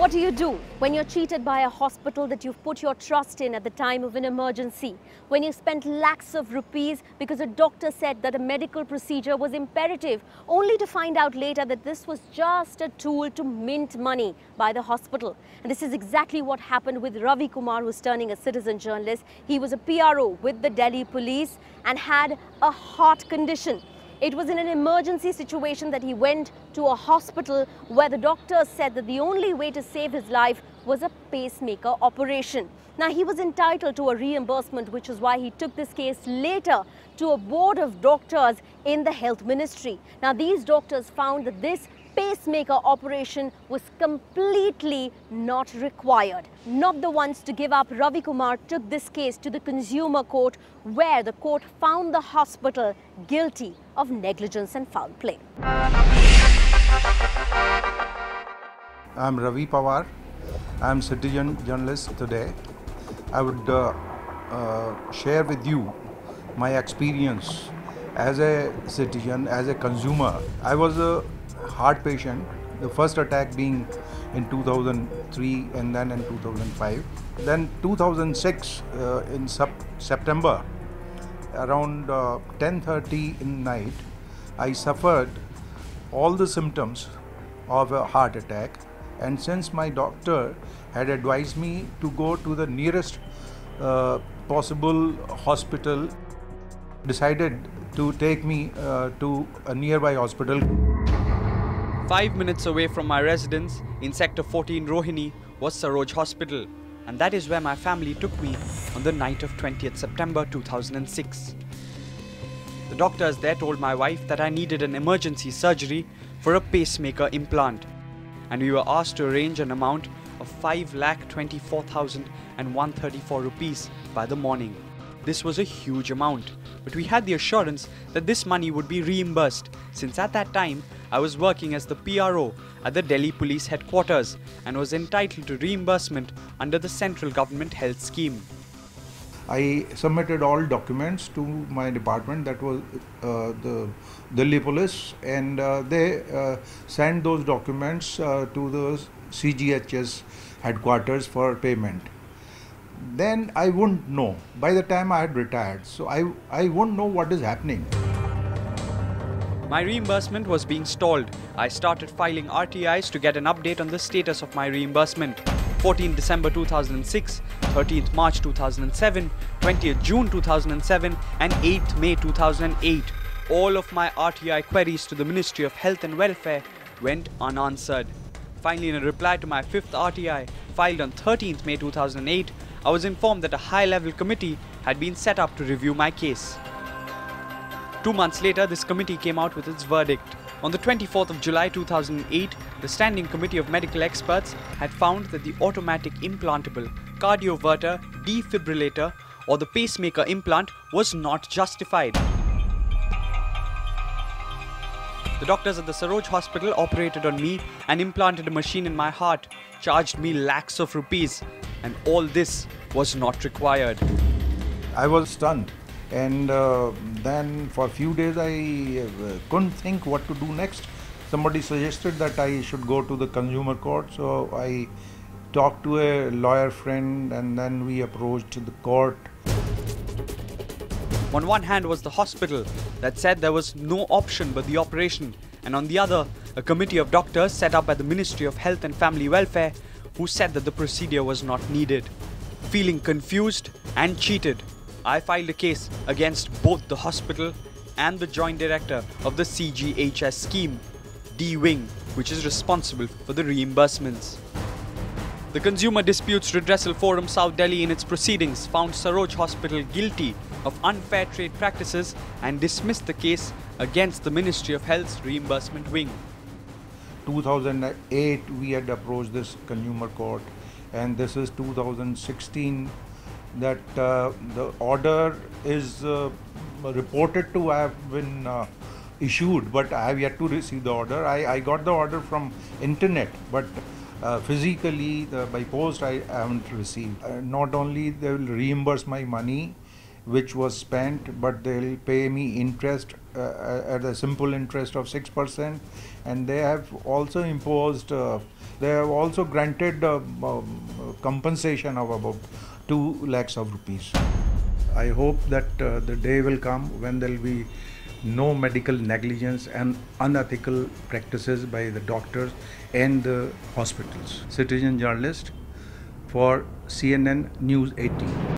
What do you do when you're cheated by a hospital that you've put your trust in at the time of an emergency? When you spent lakhs of rupees because a doctor said that a medical procedure was imperative, only to find out later that this was just a tool to mint money by the hospital. And this is exactly what happened with Ravi Pawar, who's turning a citizen journalist. He was a PRO with the Delhi police and had a heart condition. It was in an emergency situation that he went to a hospital where the doctors said that the only way to save his life was a pacemaker operation. Now, he was entitled to a reimbursement, which is why he took this case later to a board of doctors in the health ministry. Now, these doctors found that this pacemaker operation was completely not required. Not the ones to give up, Ravi Pawar took this case to the consumer court, where the court found the hospital guilty of negligence and foul play. I'm Ravi Pawar. I'm citizen journalist today. I would share with you my experience as a citizen, as a consumer. I was a heart patient, the first attack being in 2003 and then in 2005. Then 2006 in September, around 10:30 in night, I suffered all the symptoms of a heart attack, and since my doctor had advised me to go to the nearest possible hospital, decided to take me to a nearby hospital. 5 minutes away from my residence in Sector 14 Rohini was Saroj Hospital, and that is where my family took me on the night of 20th September 2006. The doctors there told my wife that I needed an emergency surgery for a pacemaker implant, and we were asked to arrange an amount of 5,24,134 rupees by the morning. This was a huge amount, but we had the assurance that this money would be reimbursed, since at that time I was working as the PRO at the Delhi Police Headquarters and was entitled to reimbursement under the central government health scheme. I submitted all documents to my department, that was the Delhi Police, and they sent those documents to the CGHS headquarters for payment. Then I wouldn't know. By the time I had retired, so I wouldn't know what is happening. My reimbursement was being stalled. I started filing RTIs to get an update on the status of my reimbursement. 14th December 2006, 13th March 2007, 20th June 2007 and 8th May 2008. All of my RTI queries to the Ministry of Health and Welfare went unanswered. Finally, in a reply to my 5th RTI, filed on 13th May 2008, I was informed that a high-level committee had been set up to review my case. 2 months later, this committee came out with its verdict. On the 24th of July 2008, the Standing Committee of Medical Experts had found that the automatic implantable cardioverter defibrillator or the pacemaker implant was not justified. The doctors at the Saroj Hospital operated on me and implanted a machine in my heart, charged me lakhs of rupees, and all this was not required. I was stunned, and then for a few days I couldn't think what to do next. Somebody suggested that I should go to the consumer court, so I talked to a lawyer friend and then we approached the court. On one hand was the hospital that said there was no option but the operation, and on the other, a committee of doctors set up by the Ministry of Health and Family Welfare who said that the procedure was not needed. Feeling confused and cheated, I filed a case against both the hospital and the joint director of the CGHS scheme, D-Wing, which is responsible for the reimbursements. The Consumer Disputes Redressal Forum South Delhi in its proceedings found Saroj Hospital guilty of unfair trade practices and dismissed the case against the Ministry of Health's reimbursement wing. 2008 we had approached this consumer court, and this is 2016 that the order is reported to have been issued, but I have yet to receive the order. I got the order from internet, but physically by post I haven't received. Not only they will reimburse my money which was spent, but they'll pay me interest at a simple interest of 6%, and they have also imposed They have also granted compensation of about 2 lakhs of rupees. I hope that the day will come when there will be no medical negligence and unethical practices by the doctors and the hospitals. Citizen journalist for CNN News 18.